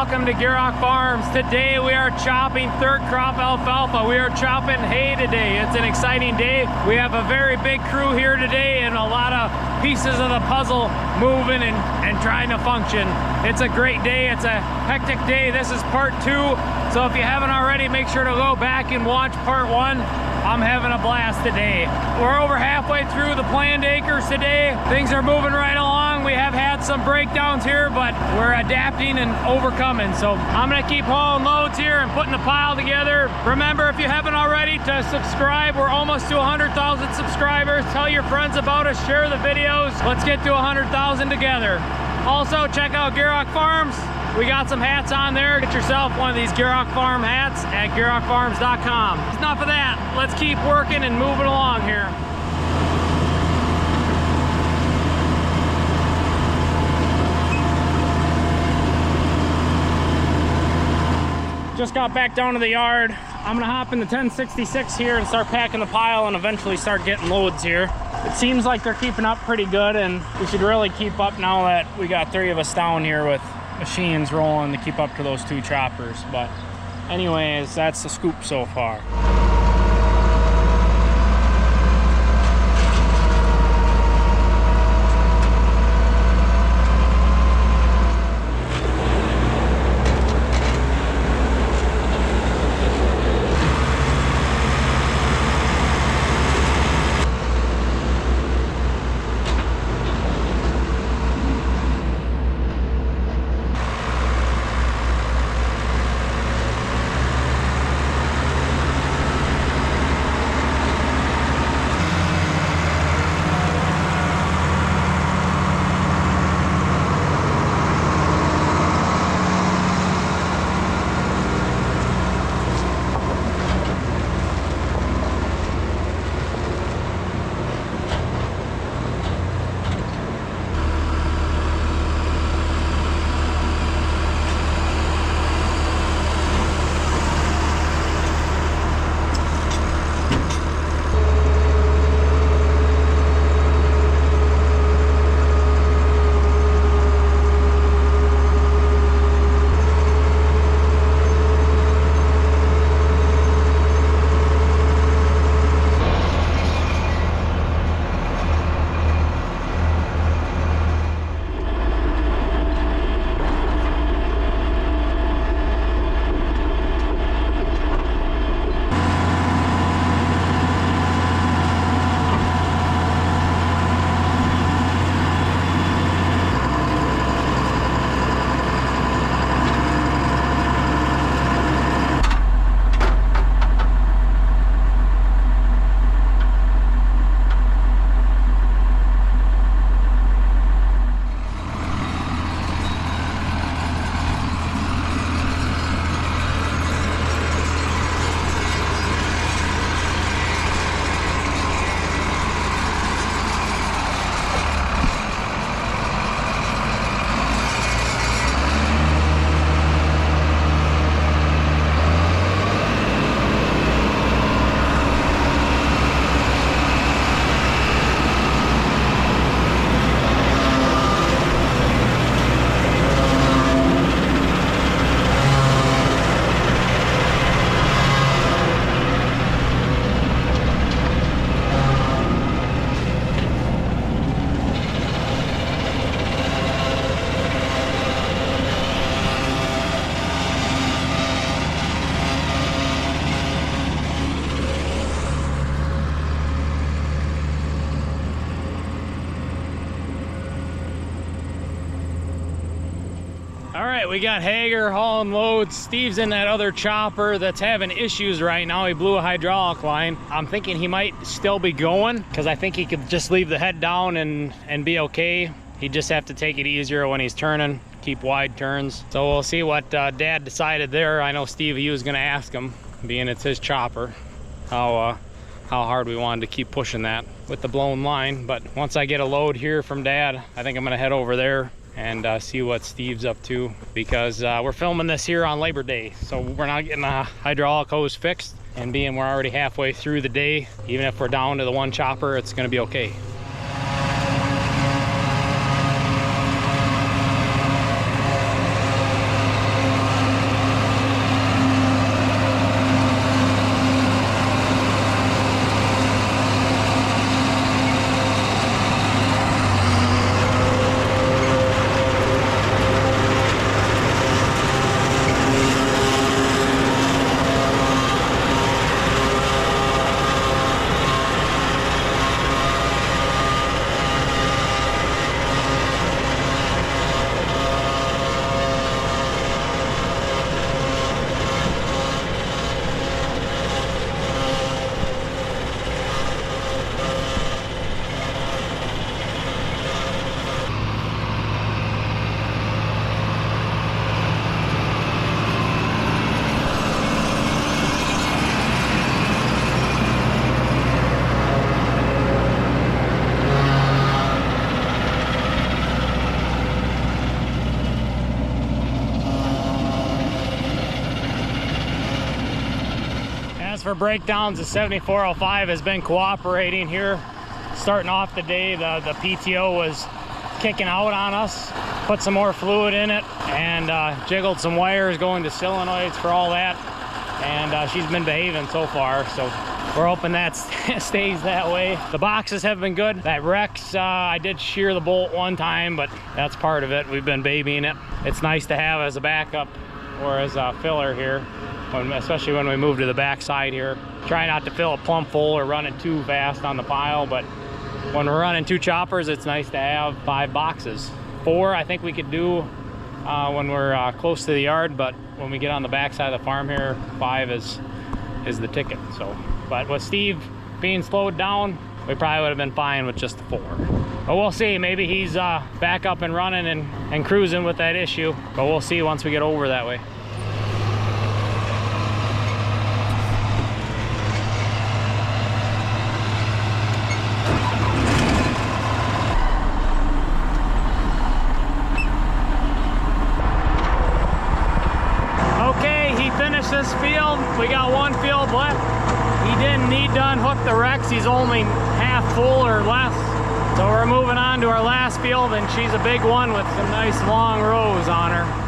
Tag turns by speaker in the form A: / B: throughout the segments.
A: welcome to Gierok Farms. Today we are chopping third crop alfalfa. We are chopping hay today. It's an exciting day. We have a very big crew here today and a lot of pieces of the puzzle moving and trying to function. It's a great day. It's a hectic day. This is part 2. So if you haven't already, make sure to go back and watch part 1. I'm having a blast today. We're over halfway through the planned acres today. Things are moving right along. We have had some breakdowns here, but we're adapting and overcoming. So I'm gonna keep hauling loads here and putting the pile together. Remember, if you haven't already, to subscribe. We're almost to 100,000 subscribers. Tell your friends about us, share the videos. Let's get to 100,000 together. Also, check out Gierok Farms. We got some hats on there. Get yourself one of these Gierok Farm hats at GierokFarms.com. Enough of that. Let's keep working and moving along here. Just got back down to the yard. I'm gonna hop in the 1066 here and start packing the pile and eventually start getting loads here. It seems like they're keeping up pretty good, and we should really keep up now that we got 3 of us down here with machines rolling to keep up to those 2 choppers. But anyways, that's the scoop so far. All right, we got Hager hauling loads. Steve's in that other chopper that's having issues right now. He blew a hydraulic line. I'm thinking he might still be going because I think he could just leave the head down and be okay. He'd just have to take it easier when he's turning, keep wide turns. So we'll see what Dad decided there. I know Steve, he was gonna ask him, being it's his chopper, how hard we wanted to keep pushing that with the blown line. But once I get a load here from Dad, I think I'm gonna head over there and see what Steve's up to, because we're filming this here on Labor Day, so we're not getting the hydraulic hose fixed, and being we're already halfway through the day, even if we're down to the 1 chopper, it's gonna be okay. for breakdowns. The 7405 has been cooperating here. Starting off the day, the PTO was kicking out on us. Put some more fluid in it and jiggled some wires going to solenoids for all that. And she's been behaving so far, so we're hoping that stays that way. The boxes have been good. That Rex, I did shear the bolt one time, but that's part of it. We've been babying it. It's nice to have as a backup or as a filler here, especially when we move to the back side here. Try not to fill it plumb full or run it too fast on the pile, but when we're running 2 choppers, it's nice to have 5 boxes. 4 I think we could do when we're close to the yard, but when we get on the back side of the farm here, 5 is the ticket. So, but with Steve being slowed down, we probably would have been fine with just the 4. But we'll see. Maybe he's back up and running and cruising with that issue. But we'll see once we get over that way. This field, we got 1 field left. He didn't need to unhook the Rex. He's only half full or less. So we're moving on to our last field, and she's a big one with some nice long rows on her.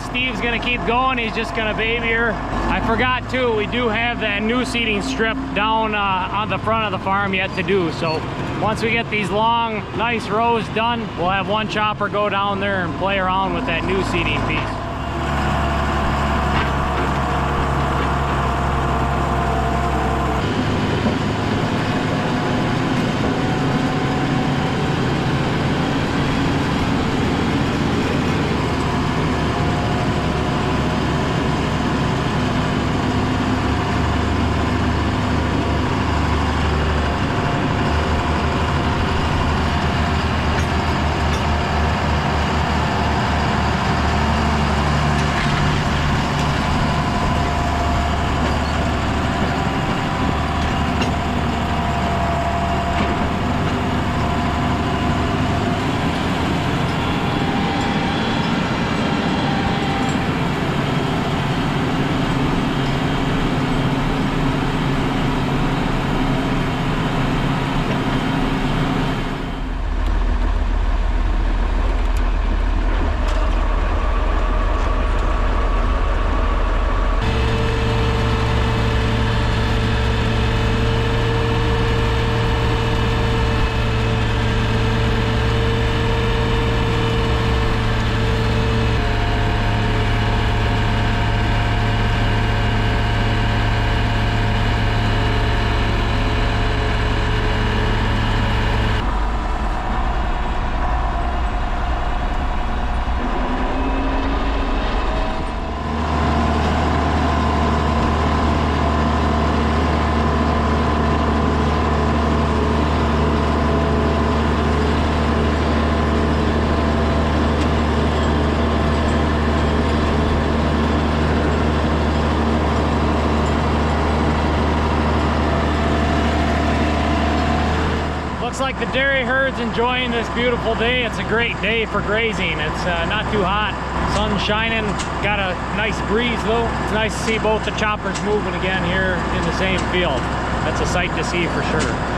A: Steve's gonna keep going. He's just gonna baby her. I forgot too, we do have that new seeding strip down on the front of the farm yet to do. So once we get these long, nice rows done, we'll have 1 chopper go down there and play around with that new seeding piece. Looks like the dairy herd's enjoying this beautiful day. It's a great day for grazing. It's not too hot, sun's shining, got a nice breeze though. It's nice to see both the choppers moving again here in the same field. That's a sight to see for sure.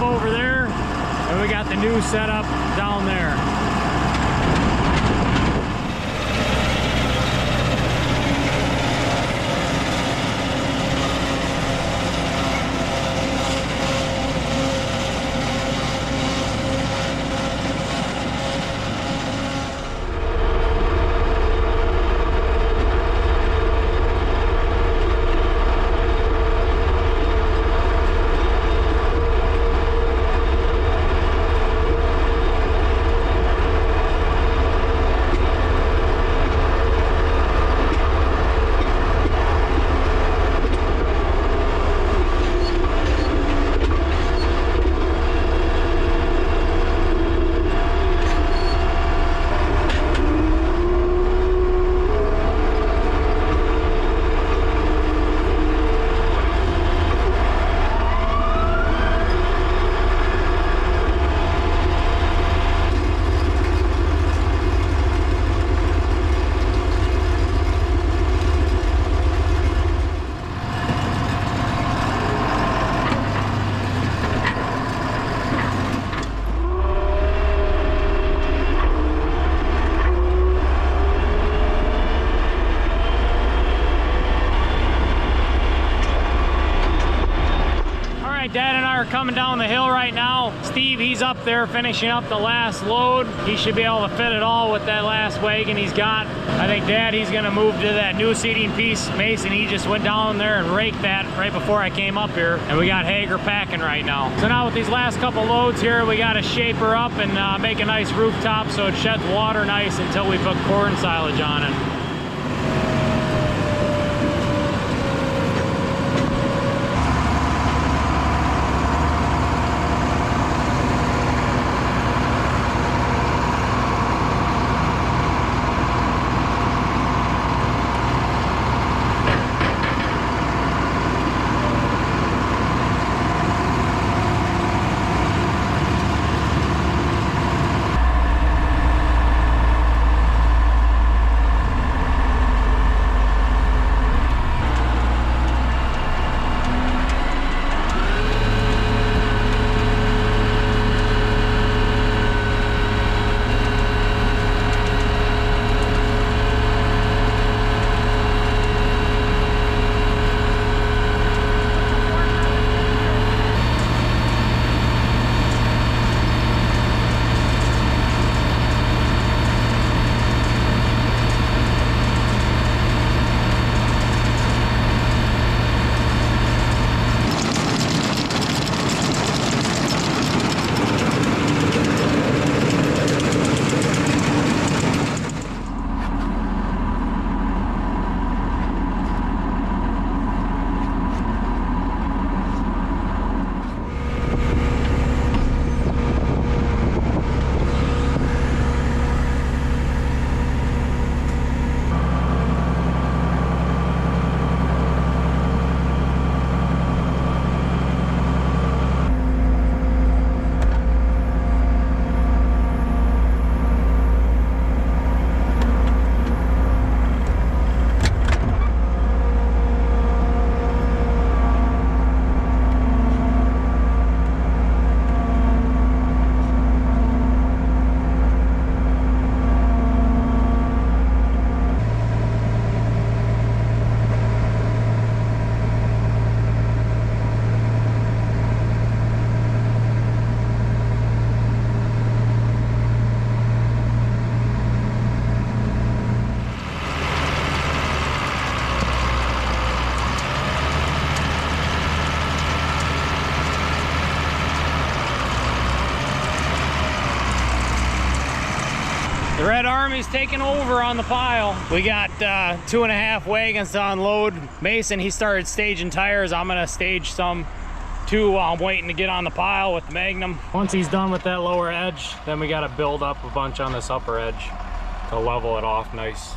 A: setup over there, and we got the new setup down there. Dad and I are coming down the hill right now. Steve, he's up there finishing up the last load. He should be able to fit it all with that last wagon he's got. I think Dad, he's gonna move to that new seating piece. Mason, he just went down there and raked that right before I came up here. And we got Hager packing right now. So now with these last couple loads here, we gotta shape her up and make a nice rooftop so it sheds water nice until we put corn silage on it. The Red Army's taking over on the pile. We got 2.5 wagons to unload. Mason, he started staging tires. I'm gonna stage some too while I'm waiting to get on the pile with the Magnum. Once he's done with that lower edge, then we gotta build up a bunch on this upper edge to level it off nice.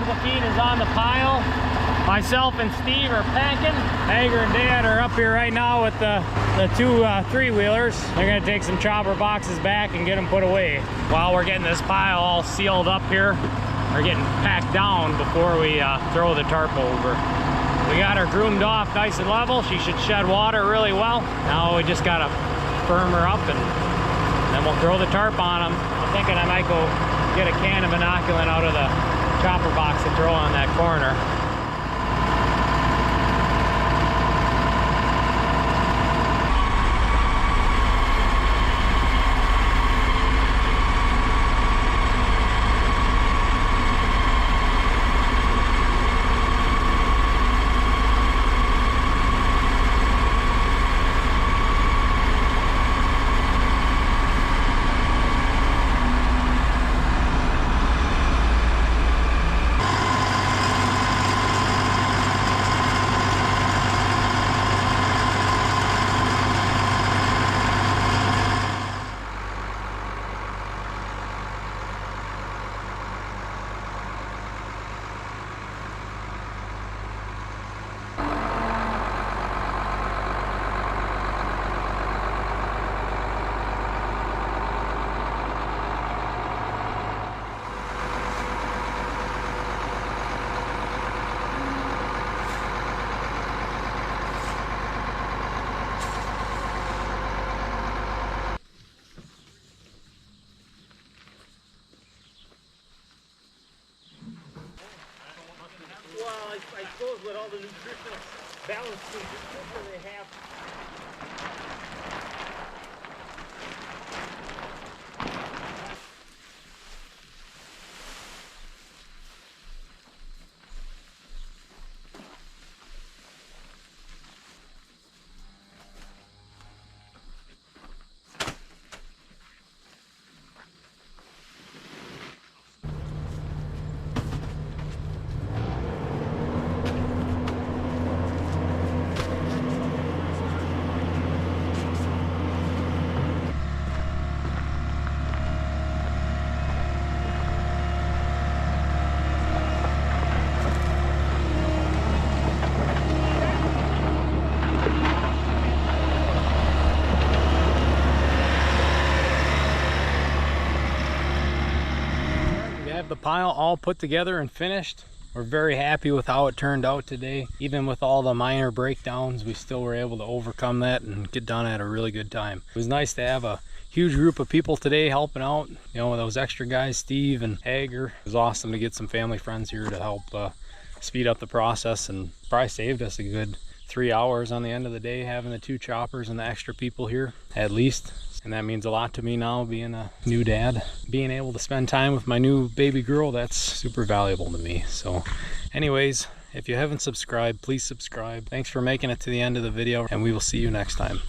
A: of the feed is on the pile. Myself and Steve are packing. Hager and Dad are up here right now with the two three-wheelers. They're gonna take some chopper boxes back and get them put away. While we're getting this pile all sealed up here, we're getting packed down before we throw the tarp over. We got her groomed off nice and level. She should shed water really well. Now we just gotta firm her up and then we'll throw the tarp on them. I'm thinking I might go get a can of inoculant out of the chopper box and throw on that corner. I suppose with all the nutritional balance that they have. The pile all put together and finished. We're very happy with how it turned out today. Even with all the minor breakdowns, we still were able to overcome that and get done at a really good time. It was nice to have a huge group of people today helping out. You know, those extra guys, Steve and Hager. It was awesome to get some family friends here to help speed up the process, and probably saved us a good 3 hours on the end of the day having the two choppers and the extra people here at least. And that means a lot to me now, being a new dad. Being able to spend time with my new baby girl, that's super valuable to me. So anyways, if you haven't subscribed, please subscribe. Thanks for making it to the end of the video, and we will see you next time.